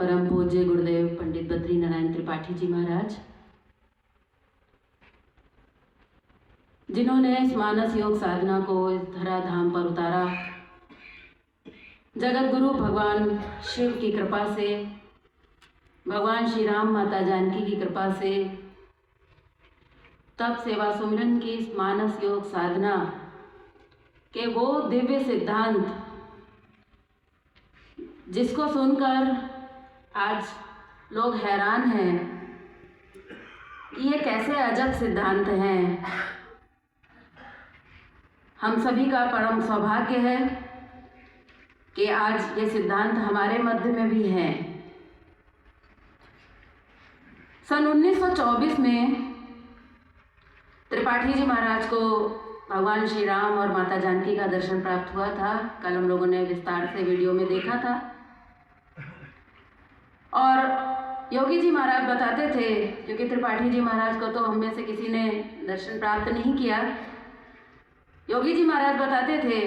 परम पूज्य गुरुदेव पंडित बद्री नारायण त्रिपाठी जी महाराज, जिन्होंने इस मानस योग साधना को इस धराधाम पर उतारा, जगत गुरु भगवान शिव की कृपा से, भगवान श्री राम माता जानकी की कृपा से, तप सेवा सुमिरन की इस मानस योग साधना के वो दिव्य सिद्धांत जिसको सुनकर आज लोग हैरान हैं कि ये कैसे अजब सिद्धांत हैं। हम सभी का परम सौभाग्य है कि आज ये सिद्धांत हमारे मध्य में भी हैं। सन 1924 में त्रिपाठी जी महाराज को भगवान श्री राम और माता जानकी का दर्शन प्राप्त हुआ था। कल हम लोगों ने विस्तार से वीडियो में देखा था। और योगी जी महाराज बताते थे, क्योंकि त्रिपाठी जी महाराज को तो हम में से किसी ने दर्शन प्राप्त नहीं किया, योगी जी महाराज बताते थे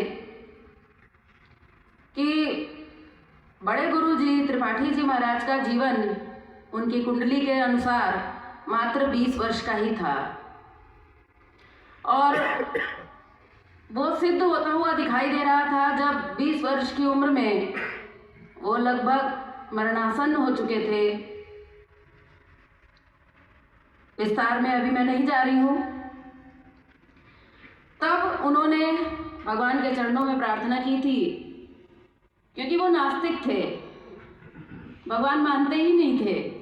कि बड़े गुरु जी त्रिपाठी जी महाराज का जीवन उनकी कुंडली के अनुसार मात्र 20 वर्ष का ही था और वो सिद्ध होता हुआ दिखाई दे रहा था जब 20 वर्ष की उम्र में वो लगभग मरणासन्न हो चुके थे। विस्तार में अभी मैं नहीं जा रही हूँ। तब उन्होंने भगवान के चरणों में प्रार्थना की थी, क्योंकि वो नास्तिक थे, भगवान मानते ही नहीं थे।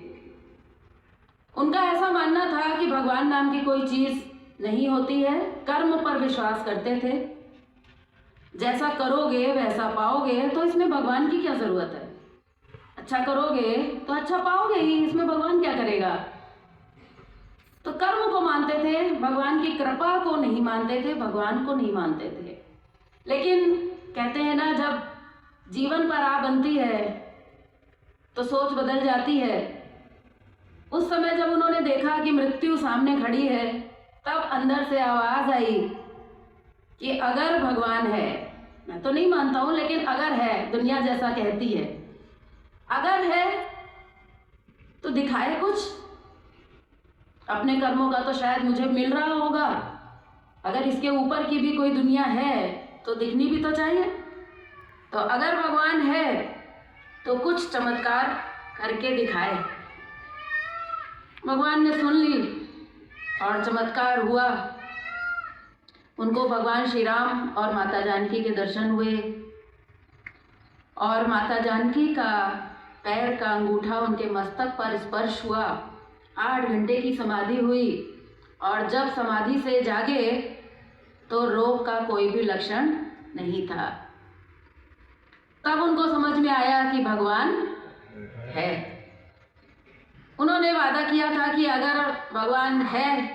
उनका ऐसा मानना था कि भगवान नाम की कोई चीज़ नहीं होती है, कर्म पर विश्वास करते थे। जैसा करोगे वैसा पाओगे, तो इसमें भगवान की क्या ज़रूरत है। अच्छा करोगे तो अच्छा पाओगे ही, इसमें भगवान क्या करेगा। तो कर्म को मानते थे, भगवान की कृपा को नहीं मानते थे, भगवान को नहीं मानते थे। लेकिन कहते हैं ना, जब जीवन पर आ बनती है तो सोच बदल जाती है। उस समय जब उन्होंने देखा कि मृत्यु सामने खड़ी है, तब अंदर से आवाज़ आई कि अगर भगवान है, मैं तो नहीं मानता हूँ, लेकिन अगर है, दुनिया जैसा कहती है, अगर है तो दिखाए कुछ। अपने कर्मों का तो शायद मुझे मिल रहा होगा, अगर इसके ऊपर की भी कोई दुनिया है तो दिखनी भी तो चाहिए। तो अगर भगवान है तो कुछ चमत्कार करके दिखाए। भगवान ने सुन ली और चमत्कार हुआ। उनको भगवान श्री राम और माता जानकी के दर्शन हुए और माता जानकी का पैर का अंगूठा उनके मस्तक पर स्पर्श हुआ। 8 घंटे की समाधि हुई और जब समाधि से जागे तो रोग का कोई भी लक्षण नहीं था। तब उनको समझ में आया कि भगवान है। उन्होंने वादा किया था कि अगर भगवान है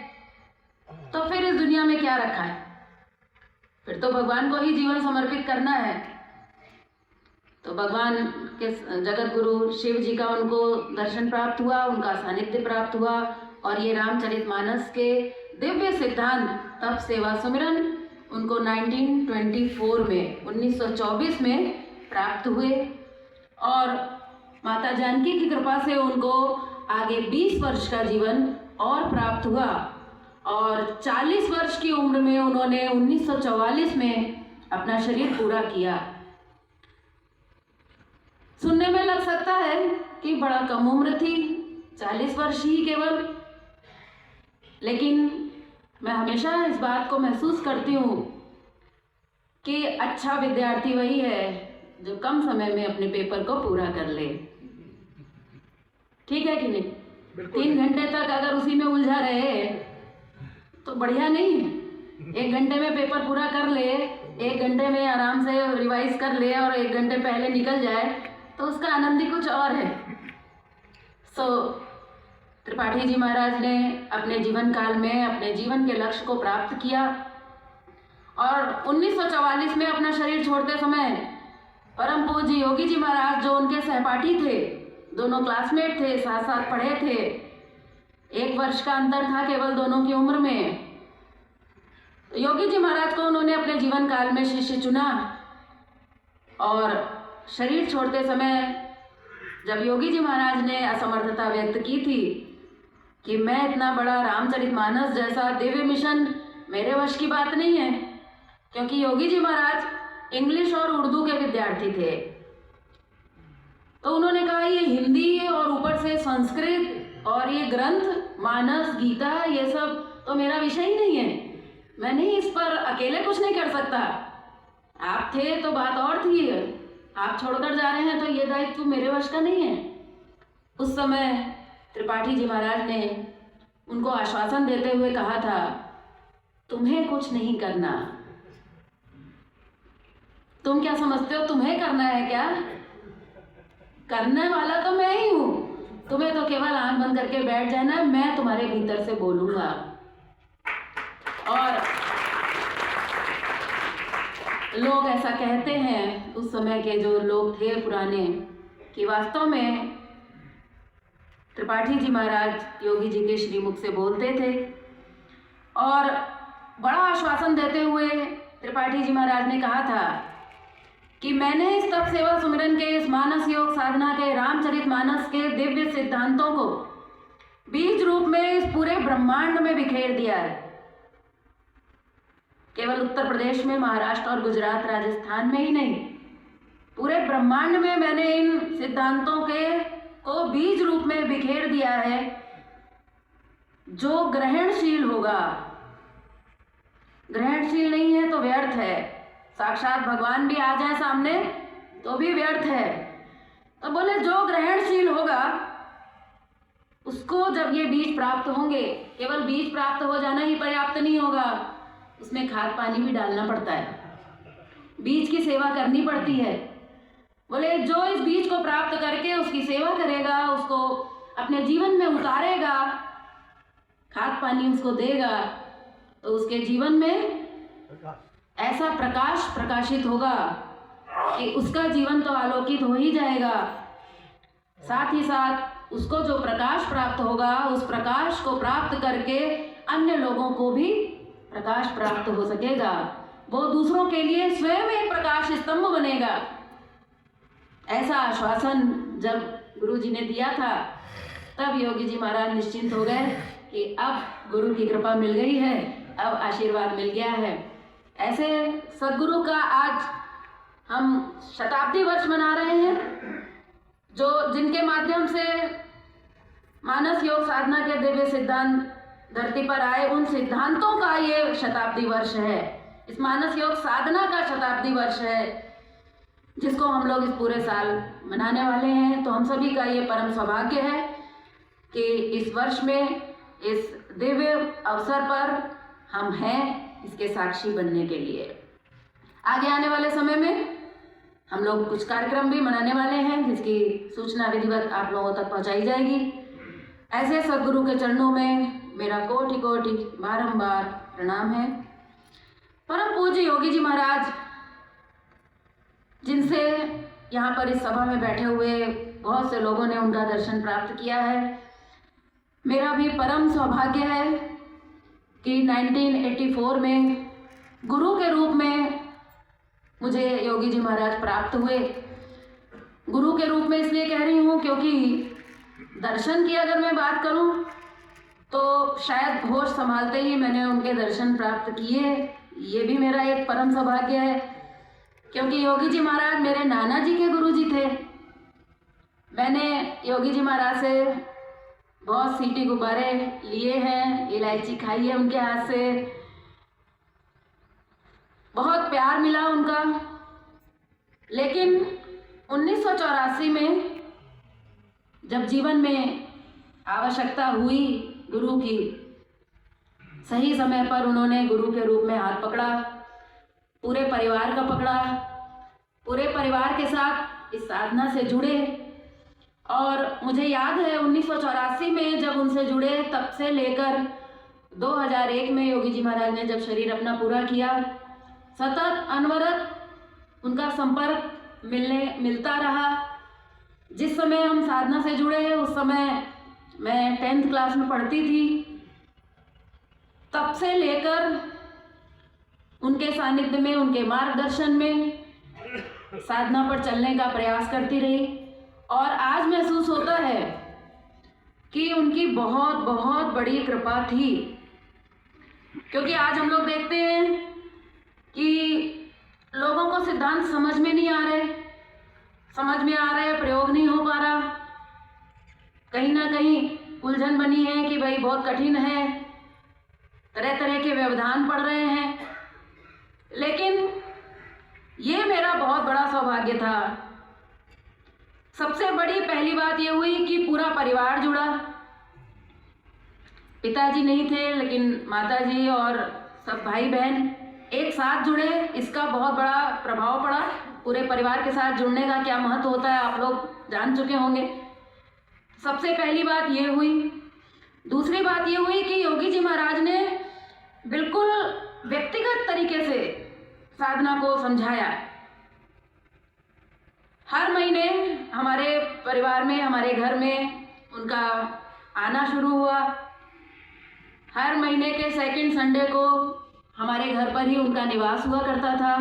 तो फिर इस दुनिया में क्या रखा है, फिर तो भगवान को ही जीवन समर्पित करना है। तो भगवान के जगत गुरु शिव जी का उनको दर्शन प्राप्त हुआ, उनका सानिध्य प्राप्त हुआ और ये रामचरितमानस के दिव्य सिद्धांत तप सेवा सुमिरन उनको 1924 में प्राप्त हुए और माता जानकी की कृपा से उनको आगे 20 वर्ष का जीवन और प्राप्त हुआ और 40 वर्ष की उम्र में उन्होंने 1944 में अपना शरीर पूरा किया। सुनने में लग सकता है कि बड़ा कम उम्र थी, 40 वर्ष ही केवल, लेकिन मैं हमेशा इस बात को महसूस करती हूँ कि अच्छा विद्यार्थी वही है जो कम समय में अपने पेपर को पूरा कर ले। ठीक है कि नहीं? 3 घंटे तक अगर उसी में उलझा रहे तो बढ़िया नहीं है। 1 घंटे में पेपर पूरा कर ले, 1 घंटे में आराम से रिवाइज कर ले और 1 घंटे पहले निकल जाए तो उसका आनंद ही कुछ और है। त्रिपाठी जी महाराज ने अपने जीवन काल में अपने जीवन के लक्ष्य को प्राप्त किया और 1944 में अपना शरीर छोड़ते समय परम पूज्य योगी जी महाराज, जो उनके सहपाठी थे, दोनों क्लासमेट थे, साथ साथ पढ़े थे, 1 वर्ष का अंतर था केवल दोनों की उम्र में। योगी जी महाराज को उन्होंने अपने जीवन काल में शिष्य चुना और शरीर छोड़ते समय जब योगी जी महाराज ने असमर्थता व्यक्त की थी कि मैं इतना बड़ा रामचरितमानस जैसा दिव्य मिशन मेरे वश की बात नहीं है, क्योंकि योगी जी महाराज इंग्लिश और उर्दू के विद्यार्थी थे, तो उन्होंने कहा ये हिंदी और ऊपर से संस्कृत और ये ग्रंथ मानस गीता ये सब तो मेरा विषय ही नहीं है, मैं नहीं इस पर अकेले कुछ नहीं कर सकता। आप थे तो बात और थी, आप छोड़कर जा रहे हैं तो ये दायित्व मेरे वश का नहीं है। उस समय त्रिपाठी जी महाराज ने उनको आश्वासन देते हुए कहा था, तुम्हें कुछ नहीं करना। तुम क्या समझते हो तुम्हें करना है क्या? करने वाला तो मैं ही हूं, तुम्हें तो केवल आंख बंद करके बैठ जाना है, मैं तुम्हारे भीतर से बोलूंगा। और लोग ऐसा कहते हैं, उस समय के जो लोग थे पुराने, कि वास्तव में त्रिपाठी जी महाराज योगी जी के श्रीमुख से बोलते थे और बड़ा आश्वासन देते हुए त्रिपाठी जी महाराज ने कहा था कि मैंने इस तप सेवा सुमिरन के, इस मानस योग साधना के, रामचरितमानस के दिव्य सिद्धांतों को बीज रूप में इस पूरे ब्रह्मांड में बिखेर दिया है। केवल उत्तर प्रदेश में, महाराष्ट्र और गुजरात, राजस्थान में ही नहीं, पूरे ब्रह्मांड में मैंने इन सिद्धांतों को बीज रूप में बिखेर दिया है। जो ग्रहणशील होगा, ग्रहणशील नहीं है तो व्यर्थ है, साक्षात भगवान भी आ जाए सामने तो भी व्यर्थ है। तो बोले जो ग्रहणशील होगा उसको जब ये बीज प्राप्त होंगे, केवल बीज प्राप्त हो जाना ही पर्याप्त नहीं होगा, उसमें खाद पानी भी डालना पड़ता है, बीज की सेवा करनी पड़ती है। बोले जो इस बीज को प्राप्त करके उसकी सेवा करेगा, उसको अपने जीवन में उतारेगा, खाद पानी उसको देगा, तो उसके जीवन में ऐसा प्रकाश प्रकाशित होगा कि उसका जीवन तो आलोकित हो ही जाएगा। साथ ही साथ उसको जो प्रकाश प्राप्त होगा, उस प्रकाश को प्राप्त करके अन्य लोगों को भी प्रकाश प्राप्त हो सकेगा, वो दूसरों के लिए स्वयं एक प्रकाश स्तंभ बनेगा। ऐसा आश्वासन जब गुरु जी ने दिया था, तब योगी जी महाराज निश्चिंत हो गए कि अब गुरु की कृपा मिल गई है, अब आशीर्वाद मिल गया है। ऐसे सद्गुरु का आज हम शताब्दी वर्ष मना रहे हैं, जिनके माध्यम से मानस योग साधना के दिव्य सिद्धांत धरती पर आए, उन सिद्धांतों का ये शताब्दी वर्ष है, इस मानस योग साधना का शताब्दी वर्ष है, जिसको हम लोग इस पूरे साल मनाने वाले हैं। तो हम सभी का ये परम सौभाग्य है कि इस वर्ष में, इस दिव्य अवसर पर हम हैं इसके साक्षी बनने के लिए। आगे आने वाले समय में हम लोग कुछ कार्यक्रम भी मनाने वाले हैं, जिसकी सूचना विधिवत आप लोगों तक पहुंचाई जाएगी। ऐसे सद्गुरु के चरणों में मेरा कोटि कोटि बारंबार प्रणाम है। परम पूज्य योगी जी महाराज, जिनसे यहाँ पर इस सभा में बैठे हुए बहुत से लोगों ने उनका दर्शन प्राप्त किया है, मेरा भी परम सौभाग्य है कि 1984 में गुरु के रूप में मुझे योगी जी महाराज प्राप्त हुए। गुरु के रूप में इसलिए कह रही हूँ क्योंकि दर्शन की अगर मैं बात करूँ तो शायद होश संभालते ही मैंने उनके दर्शन प्राप्त किए। ये भी मेरा एक परम सौभाग्य है, क्योंकि योगी जी महाराज मेरे नाना जी के गुरु जी थे। मैंने योगी जी महाराज से बहुत सीटी गुब्बारे लिए हैं, इलायची खाई है उनके हाथ से, बहुत प्यार मिला उनका। लेकिन 1984 में जब जीवन में आवश्यकता हुई गुरु की, सही समय पर उन्होंने गुरु के रूप में हाथ पकड़ा, पूरे परिवार का पकड़ा, पूरे परिवार के साथ इस साधना से जुड़े। और मुझे याद है 1984 में जब उनसे जुड़े, तब से लेकर 2001 में योगी जी महाराज ने जब शरीर अपना पूरा किया, सतत अनवरत उनका संपर्क मिलता रहा। जिस समय हम साधना से जुड़े उस समय मैं 10th क्लास में पढ़ती थी, तब से लेकर उनके सानिध्य में, उनके मार्गदर्शन में साधना पर चलने का प्रयास करती रही। और आज महसूस होता है कि उनकी बहुत बहुत बड़ी कृपा थी, क्योंकि आज हम लोग देखते हैं कि लोगों को सिद्धांत समझ में नहीं आ रहे, समझ में आ रहे प्रयोग नहीं हो पा रहा, कहीं ना कहीं उलझन बनी है कि भाई बहुत कठिन है, तरह तरह के व्यवधान पड़ रहे हैं। लेकिन ये मेरा बहुत बड़ा सौभाग्य था। सबसे बड़ी पहली बात ये हुई कि पूरा परिवार जुड़ा। पिताजी नहीं थे, लेकिन माताजी और सब भाई बहन एक साथ जुड़े, इसका बहुत बड़ा प्रभाव पड़ा। पूरे परिवार के साथ जुड़ने का क्या महत्व होता है आप लोग जान चुके होंगे। सबसे पहली बात ये हुई। दूसरी बात ये हुई कि योगी जी महाराज ने बिल्कुल व्यक्तिगत तरीके से साधना को समझाया। हर महीने हमारे परिवार में, हमारे घर में उनका आना शुरू हुआ। हर महीने के सेकंड संडे को हमारे घर पर ही उनका निवास हुआ करता था।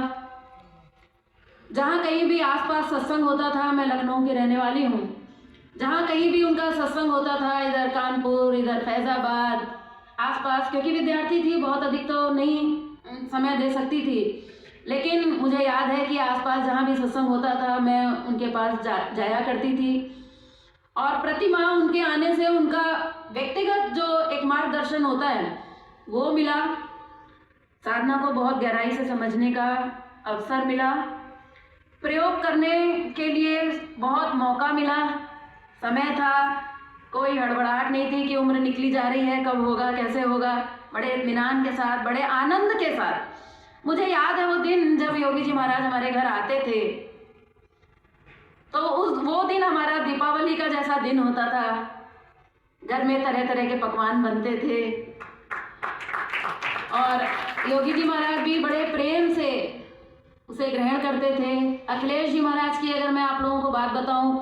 जहाँ कहीं भी आसपास सत्संग होता था, मैं लखनऊ की रहने वाली हूँ, जहाँ कहीं भी उनका सत्संग होता था, इधर कानपुर, इधर फैज़ाबाद आसपास, क्योंकि विद्यार्थी थी, बहुत अधिक तो नहीं समय दे सकती थी, लेकिन मुझे याद है कि आसपास जहाँ भी सत्संग होता था मैं उनके पास जाया करती थी। और प्रति माह उनके आने से उनका व्यक्तिगत जो एक मार्गदर्शन होता है वो मिला। साधना को बहुत गहराई से समझने का अवसर मिला। प्रयोग करने के लिए बहुत मौका मिला, समय था, कोई हड़बड़ाहट नहीं थी कि उम्र निकली जा रही है, कब होगा, कैसे होगा। बड़े इत्मीनान के साथ, बड़े आनंद के साथ। मुझे याद है वो दिन जब योगी जी महाराज हमारे घर आते थे, तो वो दिन हमारा दीपावली का जैसा दिन होता था। घर में तरह तरह के पकवान बनते थे और योगी जी महाराज भी बड़े प्रेम से उसे ग्रहण करते थे। अखिलेश जी महाराज की अगर मैं आप लोगों को बात बताऊं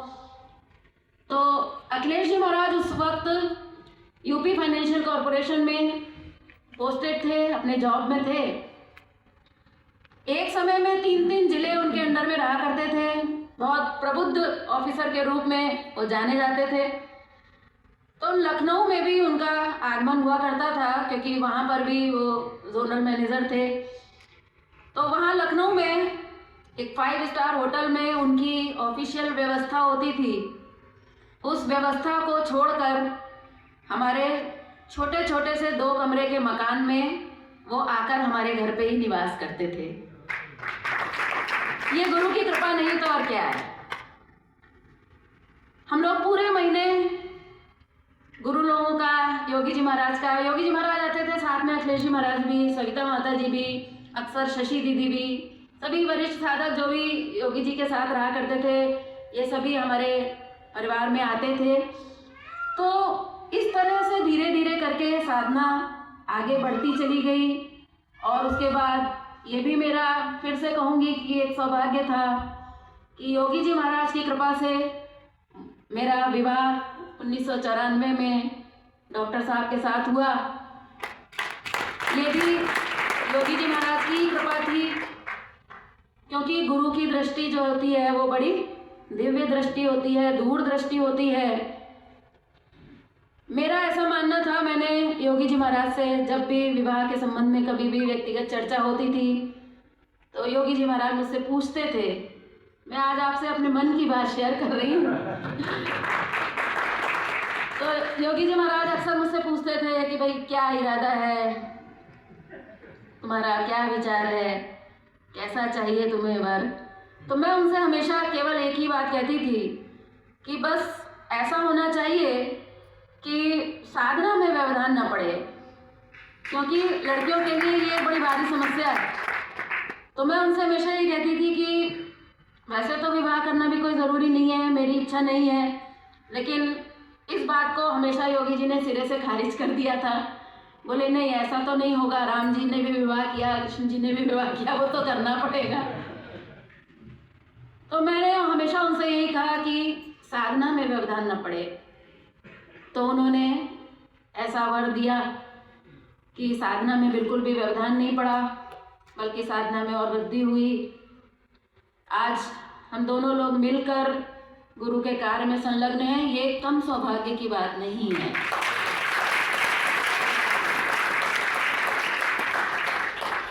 तो अखिलेश जी महाराज उस वक्त यूपी फाइनेंशियल कॉरपोरेशन में पोस्टेड थे, अपने जॉब में थे। एक समय में 3-3 जिले उनके अंडर में रहा करते थे। बहुत प्रबुद्ध ऑफिसर के रूप में वो जाने जाते थे। तो लखनऊ में भी उनका आगमन हुआ करता था, क्योंकि वहाँ पर भी वो जोनल मैनेजर थे। तो वहाँ लखनऊ में एक 5 स्टार होटल में उनकी ऑफिशियल व्यवस्था होती थी। उस व्यवस्था को छोड़कर हमारे छोटे छोटे से 2 कमरे के मकान में वो आकर हमारे घर पे ही निवास करते थे। ये गुरु की कृपा नहीं तो और क्या है। हम लोग पूरे महीने गुरु लोगों का, योगी जी महाराज का, योगी जी महाराज आते थे, साथ में अखिलेश जी महाराज भी, सविता माता जी भी, अक्सर शशि दीदी भी, सभी वरिष्ठ साधक जो भी योगी जी के साथ रहा करते थे, ये सभी हमारे परिवार में आते थे। तो इस तरह से धीरे धीरे करके साधना आगे बढ़ती चली गई। और उसके बाद ये भी मेरा, फिर से कहूँगी कि एक सौभाग्य था कि योगी जी महाराज की कृपा से मेरा विवाह 1994 में डॉक्टर साहब के साथ हुआ। ये भी योगी जी महाराज की कृपा थी, क्योंकि गुरु की दृष्टि जो होती है वो बड़ी दिव्य दृष्टि होती है, दूर दृष्टि होती है। मेरा ऐसा मानना था, मैंने योगी जी महाराज से जब भी विवाह के संबंध में कभी भी व्यक्तिगत चर्चा होती थी तो योगी जी महाराज मुझसे पूछते थे। मैं आज आपसे अपने मन की बात शेयर कर रही हूँ। तो योगी जी महाराज अक्सर मुझसे पूछते थे कि भाई क्या इरादा है तुम्हारा, क्या विचार है, कैसा चाहिए तुम्हें वर। तो मैं उनसे हमेशा केवल एक ही बात कहती थी कि बस ऐसा होना चाहिए कि साधना में व्यवधान न पड़े, क्योंकि लड़कियों के लिए ये बड़ी भारी समस्या है। तो मैं उनसे हमेशा ये कहती थी कि वैसे तो विवाह करना भी कोई ज़रूरी नहीं है, मेरी इच्छा नहीं है, लेकिन इस बात को हमेशा योगी जी ने सिरे से खारिज कर दिया था। बोले नहीं, ऐसा तो नहीं होगा, राम जी ने भी विवाह किया, कृष्ण जी ने भी विवाह किया, वो तो करना पड़ेगा। तो मैंने हमेशा उनसे यही कहा कि साधना में व्यवधान न पड़े। तो उन्होंने ऐसा वर दिया कि साधना में बिल्कुल भी व्यवधान नहीं पड़ा, बल्कि साधना में और वृद्धि हुई। आज हम दोनों लोग मिलकर गुरु के कार्य में संलग्न हैं, ये कम सौभाग्य की बात नहीं है।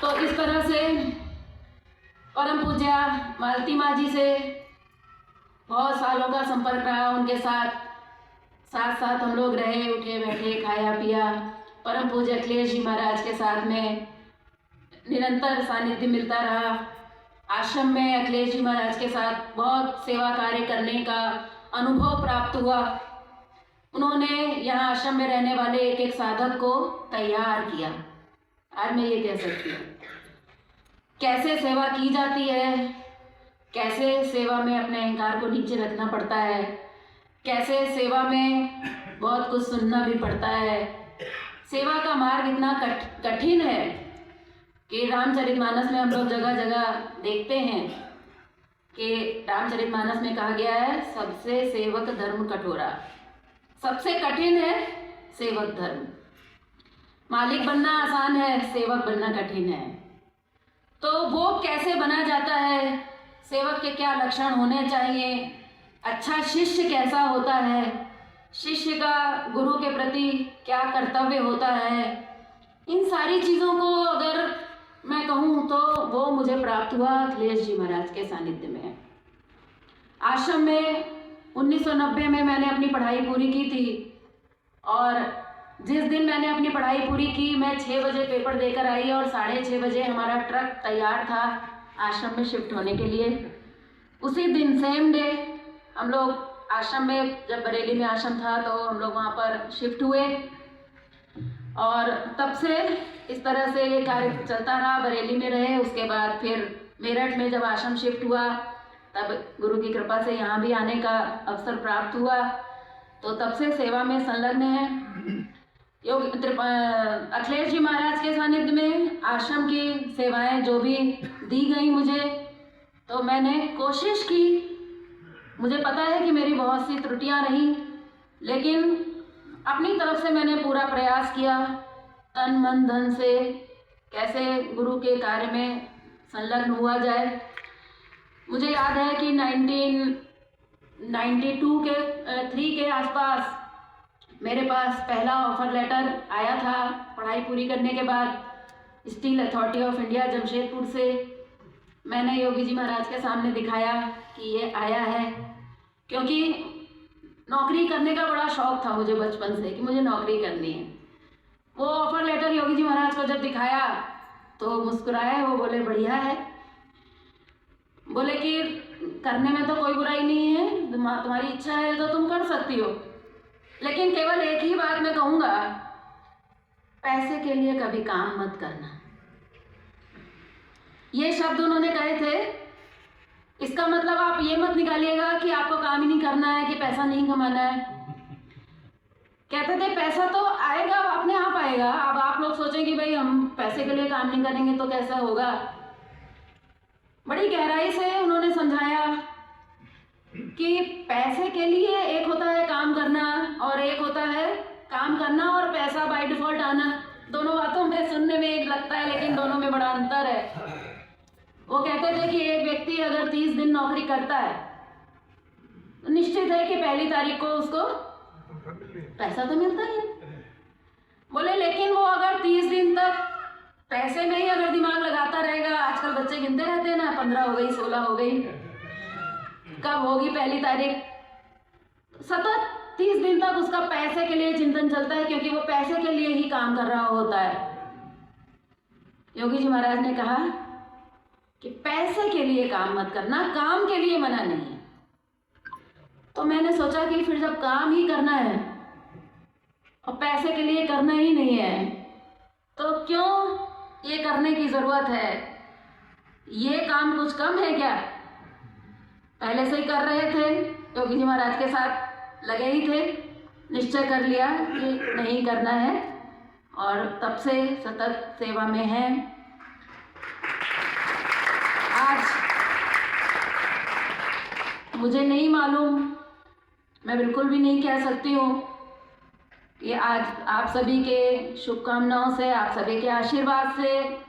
तो इस तरह से परम पूज्या मालती माँ जी से बहुत सालों का संपर्क रहा, उनके साथ साथ हम लोग रहे, उठे बैठे, खाया पिया। परम पूज्य अखिलेश जी महाराज के साथ में निरंतर सानिध्य मिलता रहा। आश्रम में अखिलेश जी महाराज के साथ बहुत सेवा कार्य करने का अनुभव प्राप्त हुआ। उन्होंने यहाँ आश्रम में रहने वाले एक एक साधक को तैयार किया। आज मैं ये कह सकती हूँ कैसे सेवा की जाती है, कैसे सेवा में अपने अहंकार को नीचे रखना पड़ता है, कैसे सेवा में बहुत कुछ सुनना भी पड़ता है। सेवा का मार्ग इतना कठिन है कि रामचरितमानस में हम लोग जगह जगह देखते हैं कि रामचरितमानस में कहा गया है सबसे सेवक धर्म कठोरा। सबसे कठिन है सेवक धर्म। मालिक बनना आसान है, सेवक बनना कठिन है। तो वो कैसे बना जाता है, सेवक के क्या लक्षण होने चाहिए, अच्छा शिष्य कैसा होता है, शिष्य का गुरु के प्रति क्या कर्तव्य होता है, इन सारी चीज़ों को अगर मैं कहूँ तो वो मुझे प्राप्त हुआ अखिलेश जी महाराज के सानिध्य में। आश्रम में 1990 में मैंने अपनी पढ़ाई पूरी की थी और जिस दिन मैंने अपनी पढ़ाई पूरी की मैं 6 बजे पेपर देकर आई और 6:30 बजे हमारा ट्रक तैयार था आश्रम में शिफ्ट होने के लिए। उसी दिन सेम डे हम लोग आश्रम में, जब बरेली में आश्रम था तो हम लोग वहाँ पर शिफ्ट हुए और तब से इस तरह से ये कार्य चलता रहा। बरेली में रहे, उसके बाद फिर मेरठ में जब आश्रम शिफ्ट हुआ तब गुरु की कृपा से यहाँ भी आने का अवसर प्राप्त हुआ। तो तब से सेवा में संलग्न है। अखिलेश जी महाराज के सानिध्य में आश्रम की सेवाएं जो भी दी गई मुझे, तो मैंने कोशिश की। मुझे पता है कि मेरी बहुत सी त्रुटियां रहीं, लेकिन अपनी तरफ से मैंने पूरा प्रयास किया तन मन धन से कैसे गुरु के कार्य में संलग्न हुआ जाए। मुझे याद है कि 1992 के 3 के आसपास मेरे पास पहला ऑफर लेटर आया था पढ़ाई पूरी करने के बाद steel authority of India Jamshedpur से। मैंने योगी जी महाराज के सामने दिखाया कि ये आया है, क्योंकि नौकरी करने का बड़ा शौक था मुझे बचपन से कि मुझे नौकरी करनी है। वो ऑफर लेटर योगी जी महाराज को जब दिखाया तो मुस्कुराए, वो बोले बढ़िया है, बोले कि करने में तो कोई बुराई नहीं है, तुम्हारी इच्छा है तो तुम कर सकती हो, लेकिन केवल एक ही बात मैं कहूँगा, पैसे के लिए कभी काम मत करना। ये शब्द उन्होंने कहे थे। इसका मतलब आप ये मत निकालिएगा कि आपको काम ही नहीं करना है, कि पैसा नहीं कमाना है। कहते थे पैसा तो आएगा, अपने आप आएगा। अब आप लोग सोचें कि भाई हम पैसे के लिए काम नहीं करेंगे तो कैसा होगा। बड़ी गहराई से उन्होंने समझाया कि पैसे के लिए एक होता है काम करना और एक होता है काम करना और पैसा बाय डिफॉल्ट आना। दोनों बातों में सुनने में एक लगता है, लेकिन दोनों में बड़ा अंतर है। वो कहते थे कि एक व्यक्ति अगर 30 दिन नौकरी करता है तो निश्चित है कि पहली तारीख को उसको पैसा तो मिलता ही है। बोले लेकिन वो अगर 30 दिन तक पैसे में ही अगर दिमाग लगाता रहेगा, आजकल बच्चे गिनते रहते हैं ना, 15 हो गई, 16 हो गई, कब होगी पहली तारीख, सतत 30 दिन तक उसका पैसे के लिए चिंतन चलता है, क्योंकि वो पैसे के लिए ही काम कर रहा होता है। योगी जी महाराज ने कहा कि पैसे के लिए काम मत करना, काम के लिए मना नहीं है। तो मैंने सोचा कि फिर जब काम ही करना है और पैसे के लिए करना ही नहीं है तो क्यों ये करने की ज़रूरत है। ये काम कुछ कम है क्या? पहले से ही कर रहे थे, योगी जी महाराज के साथ लगे ही थे, निश्चय कर लिया कि नहीं करना है और तब से सतत सेवा में हैं। आज मुझे नहीं मालूम, मैं बिल्कुल भी नहीं कह सकती हूँ कि आज आप सभी के शुभकामनाओं से, आप सभी के आशीर्वाद से,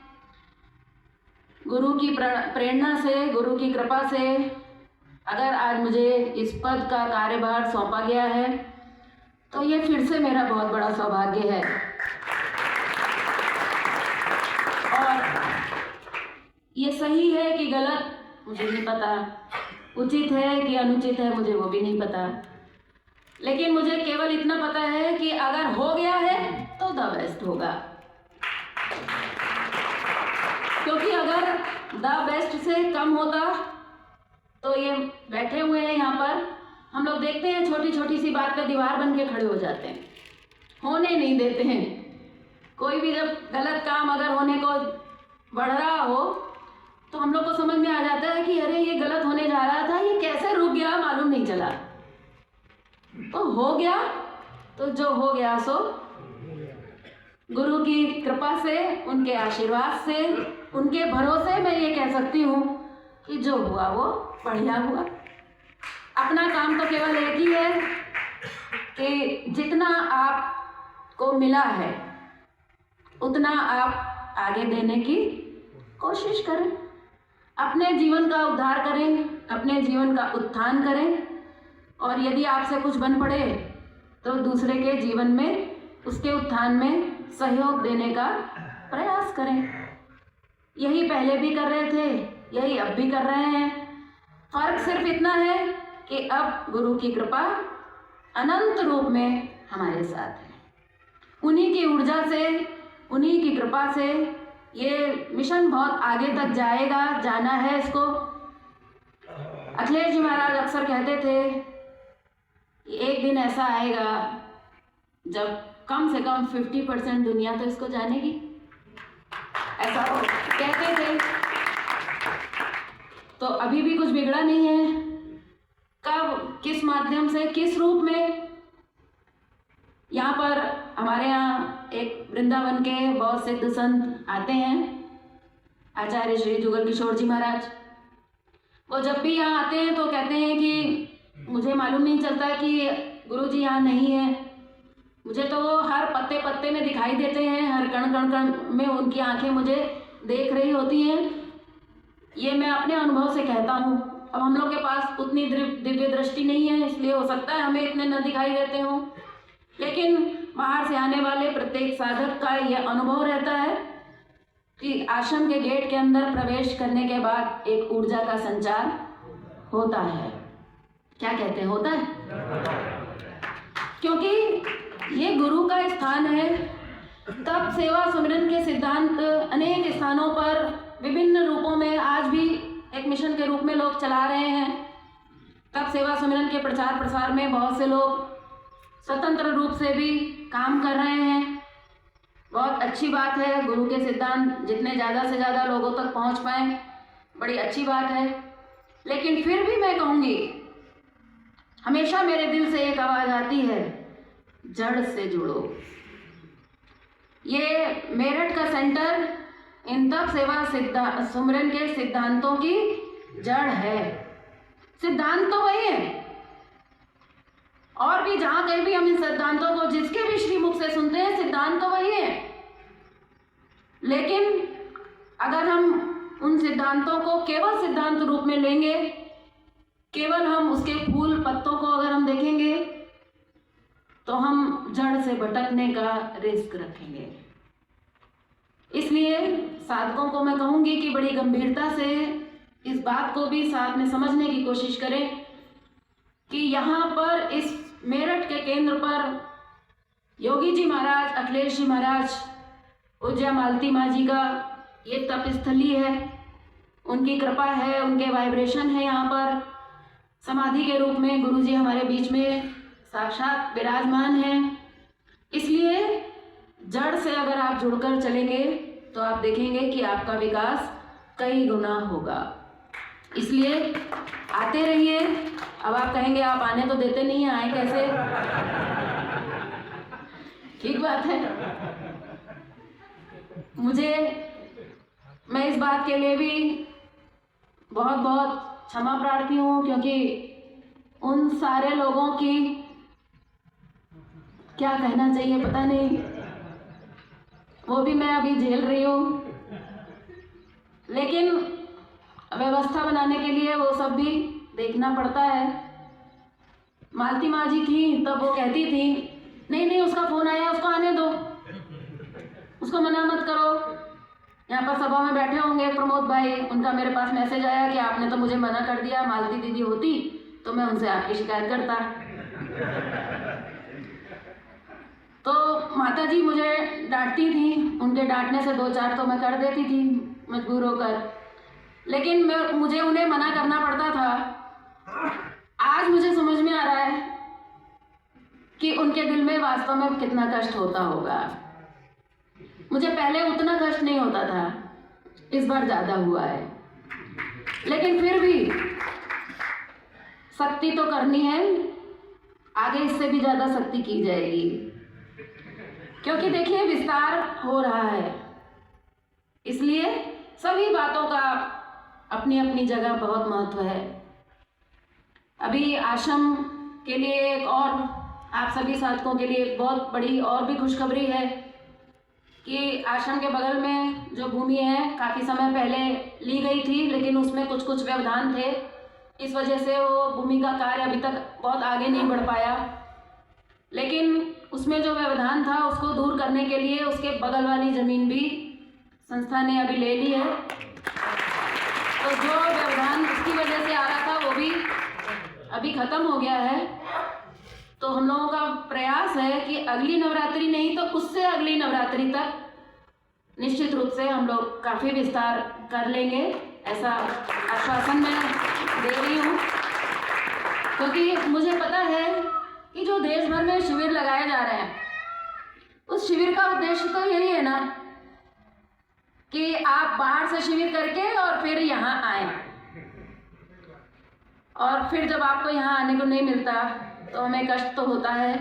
गुरु की प्रेरणा से, गुरु की कृपा से अगर आज मुझे इस पद का कार्यभार सौंपा गया है तो ये फिर से मेरा बहुत बड़ा सौभाग्य है। और ये सही है कि गलत मुझे नहीं पता, उचित है कि अनुचित है मुझे वो भी नहीं पता, लेकिन मुझे केवल इतना पता है कि अगर हो गया है तो द बेस्ट होगा। क्योंकि अगर द बेस्ट से कम होता तो ये बैठे हुए हैं यहाँ पर, हम लोग देखते हैं छोटी छोटी सी बात पे दीवार बन के खड़े हो जाते हैं, होने नहीं देते हैं। कोई भी जब गलत काम अगर होने को बढ़ रहा हो तो हम लोग को समझ में आ जाता है कि अरे ये गलत होने जा रहा था, ये कैसे रुक गया मालूम नहीं चला। तो हो गया तो जो हो गया सो गुरु की कृपा से, उनके आशीर्वाद से, उनके भरोसे मैं ये कह सकती हूँ कि जो हुआ वो बढ़िया हुआ। अपना काम तो केवल एक ही है कि जितना आपको मिला है उतना आप आगे देने की कोशिश करें, अपने जीवन का उद्धार करें, अपने जीवन का उत्थान करें, और यदि आपसे कुछ बन पड़े तो दूसरे के जीवन में, उसके उत्थान में सहयोग देने का प्रयास करें। यही पहले भी कर रहे थे, यही अब भी कर रहे हैं। फर्क सिर्फ इतना है कि अब गुरु की कृपा अनंत रूप में हमारे साथ है। उन्हीं की ऊर्जा से, उन्हीं की कृपा से ये मिशन बहुत आगे तक जाएगा, जाना है इसको। अखिलेश जी महाराज अक्सर कहते थे कि एक दिन ऐसा आएगा जब कम से कम 50% दुनिया तो इसको जानेगी, ऐसा वो कहते थे। तो अभी भी कुछ बिगड़ा नहीं है। कब, किस माध्यम से, किस रूप में? यहाँ पर हमारे यहाँ एक वृंदावन के बहुत सिद्ध संत आते हैं, आचार्य श्री जुगल किशोर जी महाराज। वो जब भी यहाँ आते हैं तो कहते हैं कि मुझे मालूम नहीं चलता कि गुरु जी यहाँ नहीं है, मुझे तो वो हर पत्ते पत्ते में दिखाई देते हैं, हर कण कण कण में उनकी आंखें मुझे देख रही होती हैं। ये मैं अपने अनुभव से कहता हूँ। अब हम लोग के पास उतनी दिव्य दृष्टि नहीं है, इसलिए हो सकता है हमें इतने न दिखाई देते हों, लेकिन बाहर से आने वाले प्रत्येक साधक का यह अनुभव रहता है कि आश्रम के गेट के अंदर प्रवेश करने के बाद एक ऊर्जा का संचार होता है। क्या कहते हैं, होता है? क्योंकि ये गुरु का स्थान है। तब सेवा सुमिरन के सिद्धांत अनेक स्थानों पर विभिन्न रूपों में आज भी एक मिशन के रूप में लोग चला रहे हैं। तब सेवा सुमिरन के प्रचार प्रसार में बहुत से लोग स्वतंत्र रूप से भी काम कर रहे हैं। बहुत अच्छी बात है, गुरु के सिद्धांत जितने ज़्यादा से ज़्यादा लोगों तक पहुंच पाएँ बड़ी अच्छी बात है। लेकिन फिर भी मैं कहूँगी, हमेशा मेरे दिल से एक आवाज़ आती है, जड़ से जुड़ो। ये मेरठ का सेंटर इन तप सेवा सुमिरन के सिद्धांतों की जड़ है। सिद्धांत तो वही है, और भी जहाँ कहीं भी हम इन सिद्धांतों को जिसके भी श्रीमुख से सुनते हैं, सिद्धांत तो वही है। लेकिन अगर हम उन सिद्धांतों को केवल सिद्धांत रूप में लेंगे, केवल हम उसके फूल पत्तों को अगर हम देखेंगे, तो हम जड़ से भटकने का रिस्क रखेंगे। इसलिए साधकों को मैं कहूँगी कि बड़ी गंभीरता से इस बात को भी साथ में समझने की कोशिश करें कि यहाँ पर इस मेरठ के केंद्र पर योगी जी महाराज, अखिलेश जी महाराज, पूज्य मालती माँ जी का ये तप स्थली है। उनकी कृपा है, उनके वाइब्रेशन है। यहाँ पर समाधि के रूप में गुरु जी हमारे बीच में साक्षात विराजमान हैं। इसलिए जड़ से अगर आप जुड़कर चलेंगे तो आप देखेंगे कि आपका विकास कई गुना होगा। इसलिए आते रहिए। अब आप कहेंगे आप आने तो देते नहीं हैं, आए कैसे? ठीक बात है। मैं इस बात के लिए भी बहुत बहुत क्षमा प्रार्थी हूँ, क्योंकि उन सारे लोगों की क्या कहना चाहिए पता नहीं, वो भी मैं अभी झेल रही हूँ। लेकिन व्यवस्था बनाने के लिए वो सब भी देखना पड़ता है। मालती माँ जी थी तब वो कहती थी नहीं नहीं उसका फ़ोन आया उसको आने दो, उसको मना मत करो। यहाँ पर सभा में बैठे होंगे प्रमोद भाई, उनका मेरे पास मैसेज आया कि आपने तो मुझे मना कर दिया, मालती दीदी होती तो मैं उनसे आपकी शिकायत करता। तो माता जी मुझे डांटती थी, उनके डांटने से 2-4 तो मैं कर देती थी मजबूर होकर, लेकिन मुझे उन्हें मना करना पड़ता था। आज मुझे समझ में आ रहा है कि उनके दिल में वास्तव में कितना कष्ट होता होगा। मुझे पहले उतना कष्ट नहीं होता था, इस बार ज़्यादा हुआ है, लेकिन फिर भी सख्ती तो करनी है, आगे इससे भी ज़्यादा सख्ती की जाएगी, क्योंकि देखिए विस्तार हो रहा है, इसलिए सभी बातों का अपनी अपनी जगह बहुत महत्व है। अभी आश्रम के लिए एक और आप सभी साधकों के लिए एक बहुत बड़ी और भी खुशखबरी है कि आश्रम के बगल में जो भूमि है काफ़ी समय पहले ली गई थी, लेकिन उसमें कुछ कुछ व्यवधान थे, इस वजह से वो भूमि का कार्य अभी तक बहुत आगे नहीं बढ़ पाया। लेकिन उसमें जो व्यवधान था उसको दूर करने के लिए उसके बगल वाली ज़मीन भी संस्था ने अभी ले ली है। तो जो व्यवधान उसकी वजह से आ रहा था वो भी अभी ख़त्म हो गया है। तो हम लोगों का प्रयास है कि अगली नवरात्रि नहीं तो उससे अगली नवरात्रि तक निश्चित रूप से हम लोग काफ़ी विस्तार कर लेंगे, ऐसा आश्वासन मैं दे रही हूँ, क्योंकि मुझे पता है कि जो देश भर में शिविर लगाए जा रहे हैं उस शिविर का उद्देश्य तो यही है ना कि आप बाहर से शिविर करके और फिर यहाँ आए, और फिर जब आपको यहाँ आने को नहीं मिलता तो हमें कष्ट तो होता है।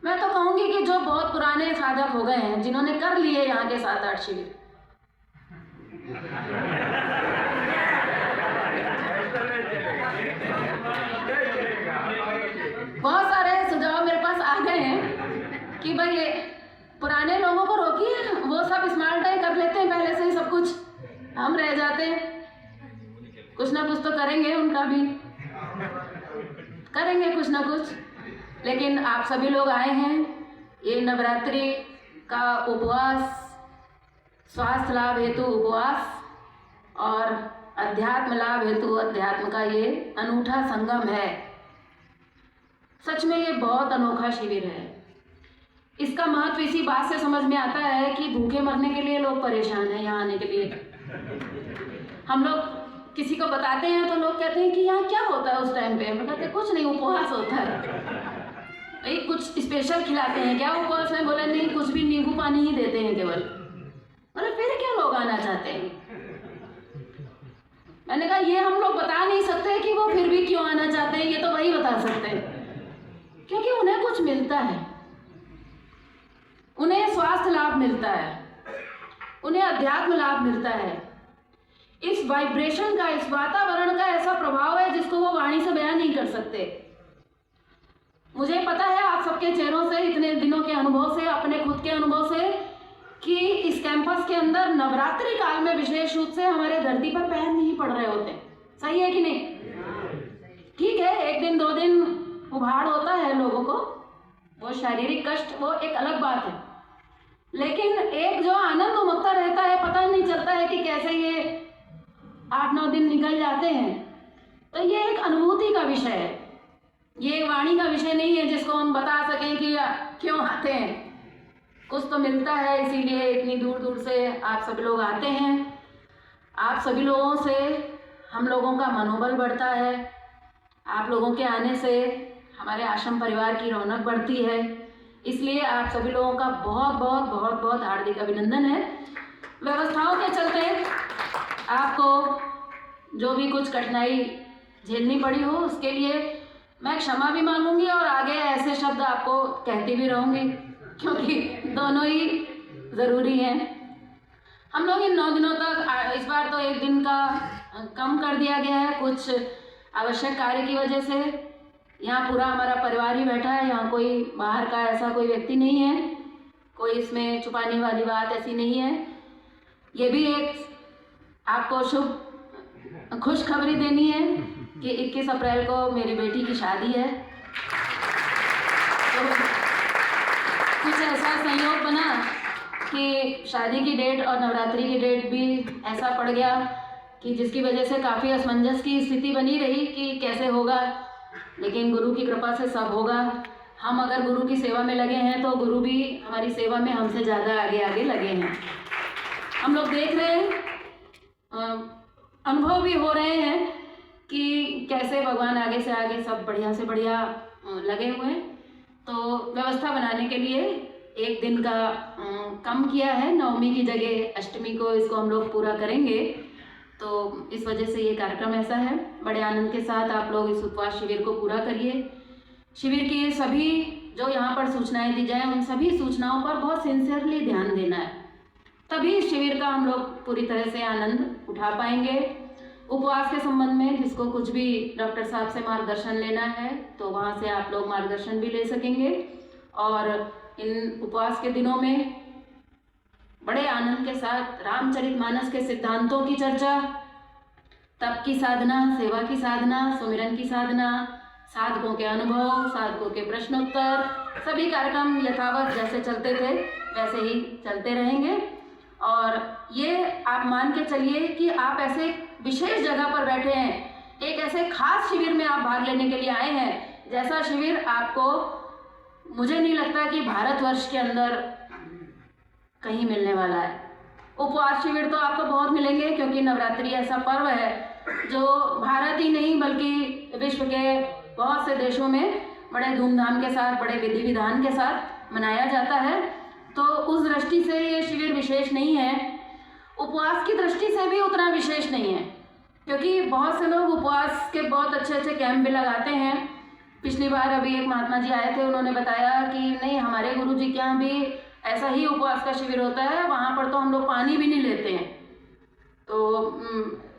मैं तो कहूँगी कि जो बहुत पुराने साधक हो गए हैं, जिन्होंने कर लिए यहाँ के 7-8 शिविर, बहुत सारे सुझाव मेरे पास आ गए हैं कि भाई ये पुराने लोगों को रोकिए, वो सब स्मार्ट टाइम कर लेते हैं पहले से ही सब कुछ, हम रह जाते हैं। कुछ ना कुछ तो करेंगे, उनका भी करेंगे कुछ ना कुछ, लेकिन आप सभी लोग आए हैं। ये नवरात्रि का उपवास, स्वास्थ्य लाभ हेतु उपवास और अध्यात्म लाभ हेतु अध्यात्म का ये अनूठा संगम है। सच में ये बहुत अनोखा शिविर है। इसका महत्व इसी बात से समझ में आता है कि भूखे मरने के लिए लोग परेशान हैं यहाँ आने के लिए। हम लोग किसी को बताते हैं तो लोग कहते हैं कि यहाँ क्या होता है उस टाइम पे, हम कहते हैं कुछ नहीं, उपवास होता है। भाई कुछ स्पेशल खिलाते हैं क्या उपवास में? बोले नहीं, कुछ भी नींबू पानी ही देते हैं केवल। बोले फिर क्यों लोग आना चाहते हैं? मैंने कहा ये हम लोग बता नहीं सकते कि वो फिर भी क्यों आना चाहते हैं, ये तो वही बता सकते हैं, क्योंकि उन्हें कुछ मिलता है, उन्हें स्वास्थ्य लाभ मिलता है, उन्हें अध्यात्म लाभ मिलता है। इस वाइब्रेशन का, इस वातावरण का ऐसा प्रभाव है जिसको वो वाणी से बयान नहीं कर सकते। मुझे पता है आप सबके चेहरों से, इतने दिनों के अनुभव से, अपने खुद के अनुभव से, कि इस कैंपस के अंदर नवरात्रि काल में विशेष रूप से हमारे धरती पर पैर नहीं पड़ रहे होते। सही है कि नहीं? ठीक है, 1 दिन 2 दिन उभाड़ होता है लोगों को, वो शारीरिक कष्ट वो एक अलग बात है, लेकिन एक जो आनंद उमगता रहता है, पता नहीं चलता है कि कैसे ये 8-9 दिन निकल जाते हैं। तो ये एक अनुभूति का विषय है, ये वाणी का विषय नहीं है जिसको हम बता सकें कि क्यों आते हैं। कुछ तो मिलता है, इसीलिए इतनी दूर दूर से आप सब लोग आते हैं। आप सभी लोगों से हम लोगों का मनोबल बढ़ता है, आप लोगों के आने से हमारे आश्रम परिवार की रौनक बढ़ती है, इसलिए आप सभी लोगों का बहुत बहुत बहुत बहुत हार्दिक अभिनंदन है। व्यवस्थाओं के चलते आपको जो भी कुछ कठिनाई झेलनी पड़ी हो उसके लिए मैं क्षमा भी मांगूंगी, और आगे ऐसे शब्द आपको कहती भी रहूँगी, क्योंकि दोनों ही ज़रूरी हैं। हम लोग इन 9 दिनों तक, इस बार तो 1 दिन का कम कर दिया गया है कुछ आवश्यक कार्य की वजह से। यहाँ पूरा हमारा परिवार ही बैठा है, यहाँ कोई बाहर का ऐसा कोई व्यक्ति नहीं है, कोई इसमें छुपाने वाली बात ऐसी नहीं है। ये भी एक आपको शुभ खुशखबरी देनी है कि 21 अप्रैल को मेरी बेटी की शादी है। तो कुछ ऐसा संयोग बना कि शादी की डेट और नवरात्रि की डेट भी ऐसा पड़ गया कि जिसकी वजह से काफ़ी असमंजस की स्थिति बनी रही कि कैसे होगा, लेकिन गुरु की कृपा से सब होगा। हम अगर गुरु की सेवा में लगे हैं तो गुरु भी हमारी सेवा में हमसे ज़्यादा आगे आगे लगे हैं। हम लोग देख रहे हैं, अनुभव भी हो रहे हैं कि कैसे भगवान आगे से आगे सब बढ़िया से बढ़िया लगे हुए हैं। तो व्यवस्था बनाने के लिए एक दिन का कम किया है, नवमी की जगह अष्टमी को इसको हम लोग पूरा करेंगे। तो इस वजह से ये कार्यक्रम ऐसा है। बड़े आनंद के साथ आप लोग इस उपवास शिविर को पूरा करिए। शिविर की सभी जो यहाँ पर सूचनाएं दी जाए उन सभी सूचनाओं पर बहुत सिंसियरली ध्यान देना है, तभी इस शिविर का हम लोग पूरी तरह से आनंद उठा पाएंगे। उपवास के संबंध में जिसको कुछ भी डॉक्टर साहब से मार्गदर्शन लेना है तो वहाँ से आप लोग मार्गदर्शन भी ले सकेंगे। और इन उपवास के दिनों में बड़े आनंद के साथ रामचरितमानस के सिद्धांतों की चर्चा, तप की साधना, सेवा की साधना, सुमिरन की साधना, साधकों के अनुभव, साधकों के प्रश्नोत्तर, सभी कार्यक्रम यथावत जैसे चलते थे वैसे ही चलते रहेंगे। और ये आप मान के चलिए कि आप ऐसे विशेष जगह पर बैठे हैं, एक ऐसे खास शिविर में आप भाग लेने के लिए आए हैं जैसा शिविर आपको मुझे नहीं लगता कि भारतवर्ष के अंदर कहीं मिलने वाला है। उपवास शिविर तो आपको बहुत मिलेंगे क्योंकि नवरात्रि ऐसा पर्व है जो भारत ही नहीं बल्कि विश्व के बहुत से देशों में बड़े धूमधाम के साथ, बड़े विधि विधान के साथ मनाया जाता है। तो उस दृष्टि से ये शिविर विशेष नहीं है। उपवास की दृष्टि से भी उतना विशेष नहीं है क्योंकि बहुत से लोग उपवास के बहुत अच्छे अच्छे कैंप भी लगाते हैं। पिछली बार अभी एक महात्मा जी आए थे, उन्होंने बताया कि नहीं, हमारे गुरु जी के यहाँ भी ऐसा ही उपवास का शिविर होता है, वहाँ पर तो हम लोग पानी भी नहीं लेते हैं। तो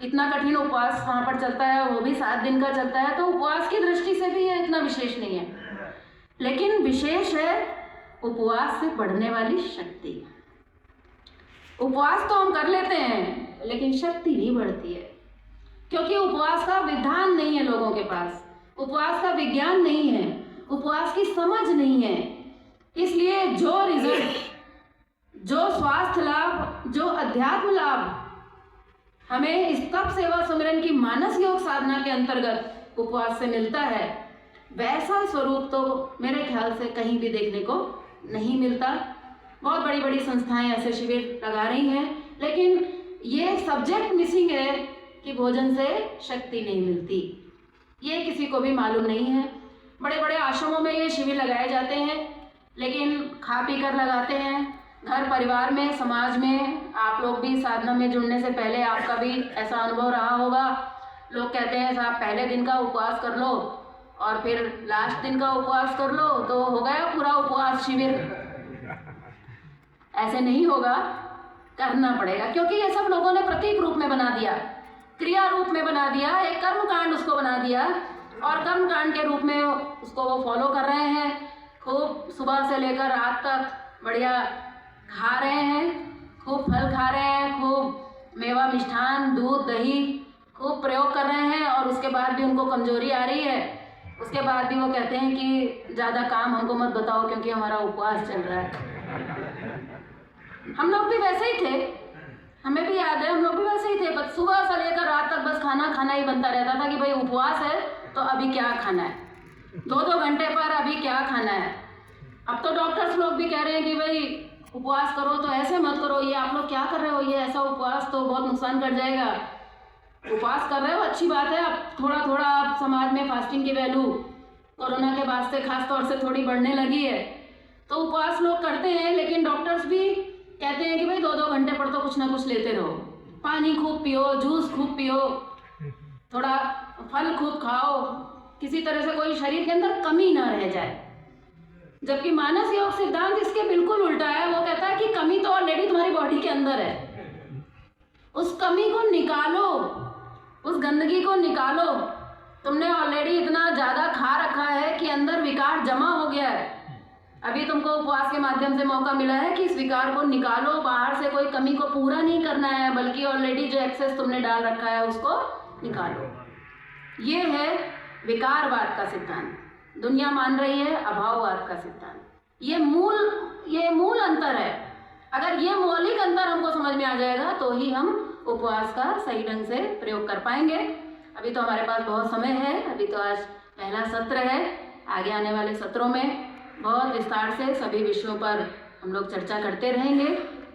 इतना कठिन उपवास वहाँ पर चलता है, वो भी 7 दिन का चलता है। तो उपवास की दृष्टि से भी ये इतना विशेष नहीं है, लेकिन विशेष है उपवास से बढ़ने वाली शक्ति। उपवास तो हम कर लेते हैं लेकिन शक्ति नहीं बढ़ती है क्योंकि उपवास का विधान नहीं है लोगों के पास, उपवास का विज्ञान नहीं है, उपवास की समझ नहीं है। इसलिए जो रिजल्ट, जो स्वास्थ्य लाभ, जो अध्यात्म लाभ हमें इस तप सेवा सुमिरन की मानस योग साधना के अंतर्गत उपवास से मिलता है, वैसा स्वरूप तो मेरे ख्याल से कहीं भी देखने को नहीं मिलता। बहुत बड़ी बड़ी संस्थाएं ऐसे शिविर लगा रही हैं, लेकिन ये सब्जेक्ट मिसिंग है कि भोजन से शक्ति नहीं मिलती, ये किसी को भी मालूम नहीं है। बड़े बड़े आश्रमों में ये शिविर लगाए जाते हैं, लेकिन खा पी कर लगाते हैं। घर परिवार में, समाज में, आप लोग भी साधना में जुड़ने से पहले आपका भी ऐसा अनुभव रहा होगा। लोग कहते हैं साहब पहले दिन का उपवास कर लो और फिर लास्ट दिन का उपवास कर लो तो हो गया पूरा उपवास शिविर। ऐसे नहीं होगा, करना पड़ेगा क्योंकि ये सब लोगों ने प्रतीक रूप में बना दिया, क्रिया रूप में बना दिया, एक कर्मकांड उसको बना दिया और कर्मकांड के रूप में उसको वो फॉलो कर रहे हैं। खूब सुबह से लेकर रात तक बढ़िया खा रहे हैं, खूब फल खा रहे हैं, खूब मेवा, मिष्ठान, दूध, दही खूब प्रयोग कर रहे हैं और उसके बाद भी उनको कमजोरी आ रही है। उसके बाद भी वो कहते हैं कि ज़्यादा काम हमको मत बताओ क्योंकि हमारा उपवास चल रहा है। हम लोग भी वैसे ही थे, हमें भी याद है, हम लोग भी वैसे ही थे। बस सुबह से लेकर रात तक बस खाना खाना ही बनता रहता था कि भाई उपवास है तो अभी क्या खाना है, 2-2 घंटे पर अभी क्या खाना है। अब तो डॉक्टर्स लोग भी कह रहे हैं कि भाई उपवास करो तो ऐसे मत करो, ये आप लोग क्या कर रहे हो, ये ऐसा उपवास तो बहुत नुकसान कर जाएगा। उपवास कर रहे हो अच्छी बात है, अब थोड़ा थोड़ा आप समाज में फास्टिंग की वैल्यू कोरोना के बाद से खास तौर से थोड़ी बढ़ने लगी है, तो उपवास लोग करते हैं। लेकिन डॉक्टर्स भी कहते हैं कि भाई 2-2 घंटे पर तो कुछ ना कुछ लेते रहो, पानी खूब पियो, जूस खूब पियो, थोड़ा फल खूब खाओ, किसी तरह से कोई शरीर के अंदर कमी ना रह जाए। जबकि मानस योग सिद्धांत इसके बिल्कुल उल्टा है, वो कहता है कि कमी तो ऑलरेडी तुम्हारी बॉडी के अंदर है, उस कमी को निकालो, उस गंदगी को निकालो। तुमने ऑलरेडी इतना ज़्यादा खा रखा है कि अंदर विकार जमा हो गया है। अभी तुमको उपवास के माध्यम से मौका मिला है कि इस विकार को निकालो, बाहर से कोई कमी को पूरा नहीं करना है बल्कि ऑलरेडी जो एक्सेस तुमने डाल रखा है उसको निकालो। ये है विकारवाद का सिद्धांत। दुनिया मान रही है अभाववाद का सिद्धांत। ये मूल अंतर है। अगर ये मौलिक अंतर हमको समझ में आ जाएगा तो ही हम उपवास का सही ढंग से प्रयोग कर पाएंगे। अभी तो हमारे पास बहुत समय है, अभी तो आज पहला सत्र है। आगे आने वाले सत्रों में बहुत विस्तार से सभी विषयों पर हम लोग चर्चा करते रहेंगे।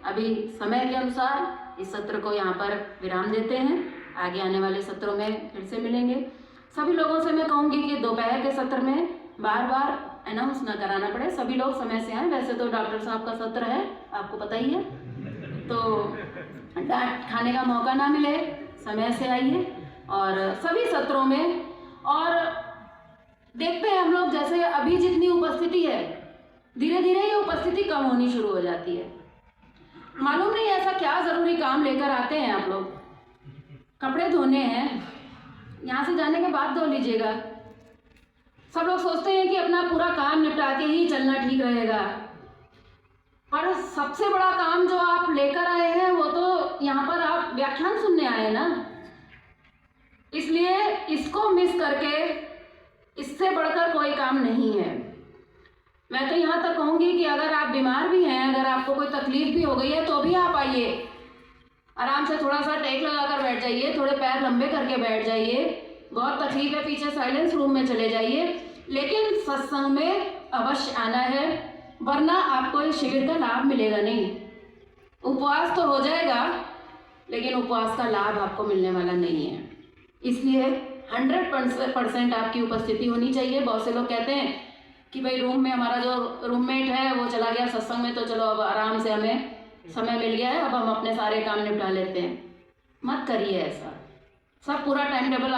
अभी समय के अनुसार इस सत्र को यहाँ पर विराम देते हैं। आगे आने वाले सत्रों में फिर से मिलेंगे। सभी लोगों से मैं कहूँगी कि दोपहर के सत्र में बार बार अनाउंस न कराना पड़े, सभी लोग समय से आएँ। वैसे तो डॉक्टर साहब का सत्र है, आपको पता ही है, तो डांट खाने का मौका ना मिले, समय से आइए। और सभी सत्रों में और देखते हैं हम लोग, जैसे अभी जितनी उपस्थिति है, धीरे धीरे ये उपस्थिति कम होनी शुरू हो जाती है। मालूम नहीं ऐसा क्या ज़रूरी काम लेकर आते हैं आप लोग। कपड़े धोने हैं, यहाँ से जाने के बाद धो लीजिएगा। सब लोग सोचते हैं कि अपना पूरा काम निपटा के ही चलना ठीक रहेगा, पर सबसे बड़ा काम जो आप लेकर आए हैं वो तो यहाँ पर आप व्याख्यान सुनने आए हैं ना, इसलिए इसको मिस करके इससे बढ़कर कोई काम नहीं है। मैं तो यहाँ तक कहूँगी कि अगर आप बीमार भी हैं, अगर आपको कोई तकलीफ भी हो गई है, तो भी आप आइए, आराम से थोड़ा सा टेक लगा कर बैठ जाइए, थोड़े पैर लंबे करके बैठ जाइए। बहुत तकलीफ है, पीछे साइलेंस रूम में चले जाइए, लेकिन सत्संग में अवश्य आना है, वरना आपको इस शिविर का लाभ मिलेगा नहीं। उपवास तो हो जाएगा, लेकिन उपवास का लाभ आपको मिलने वाला नहीं है। इसलिए 100% आपकी उपस्थिति होनी चाहिए। बहुत से लोग कहते हैं कि भाई रूम में हमारा जो रूममेट है वो चला गया सत्संग में, तो चलो अब आराम से हमें समय मिल गया है, अब हम अपने सारे काम निपटा लेते हैं। मत करिए ऐसा। सब पूरा टाइम टेबल